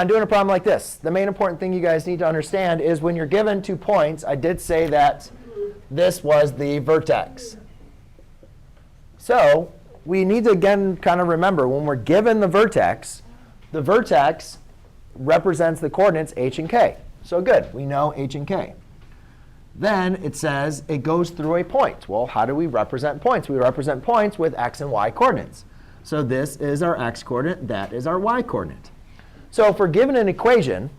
doing a problem like this. The main important thing you guys need to understand is when you're given 2 points, I did say that this was the vertex. So we need to, again, kind of remember, when we're given the vertex represents the coordinates h and k. So good, we know h and k. Then it says it goes through a point. Well, how do we represent points? We represent points with x and y coordinates. So this is our x coordinate. That is our y coordinate. So if we're given an equation,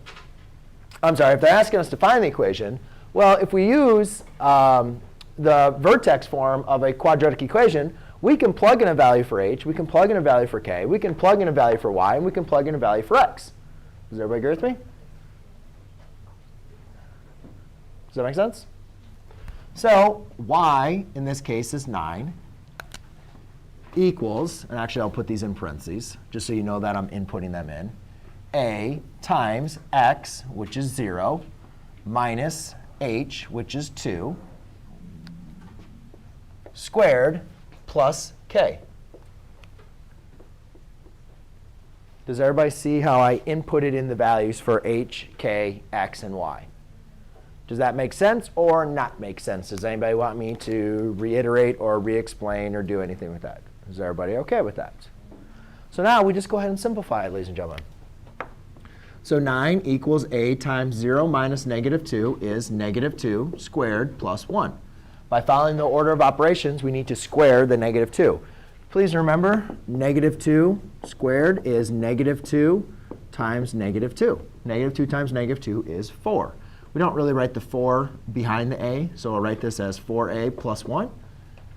if they're asking us to find the equation, well, if we use the vertex form of a quadratic equation, we can plug in a value for h, we can plug in a value for k, we can plug in a value for y, and we can plug in a value for x. Does everybody agree with me? Does that make sense? So y, in this case, is 9 equals, and actually I'll put these in parentheses, just so you know that I'm inputting them in, a times x, which is 0, minus h, which is 2, squared plus k. Does everybody see how I inputted in the values for h, k, x, and y? Does that make sense or not make sense? Does anybody want me to reiterate or re-explain or do anything with that? Is everybody OK with that? So now we just go ahead and simplify it, ladies and gentlemen. So 9 equals a times 0 minus negative 2 is negative 2 squared plus 1. By following the order of operations, we need to square the negative 2. Please remember, negative 2 squared is negative 2 times negative 2. Negative 2 times negative 2 is 4. We don't really write the 4 behind the a, so I'll write this as 4a plus 1.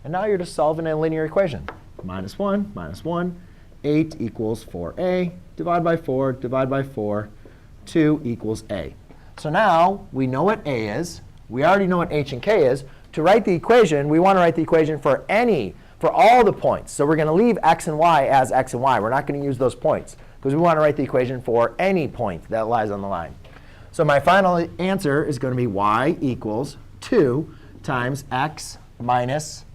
And now you're just solving a linear equation. Minus 1, minus 1, 8 equals 4a. Divide by 4, divide by 4, 2 equals a. So now we know what a is. We already know what h and k is. To write the equation, we want to write the equation for all the points. So we're going to leave x and y as x and y. We're not going to use those points, because we want to write the equation for any point that lies on the line. So my final answer is going to be y equals 2 times x minus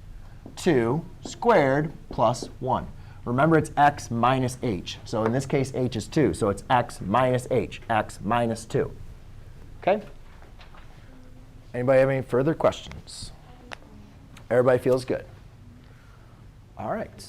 2 squared plus 1. Remember, it's x minus h. So in this case, h is 2. So it's x minus h, x minus 2. OK? Anybody have any further questions? Everybody feels good? All right.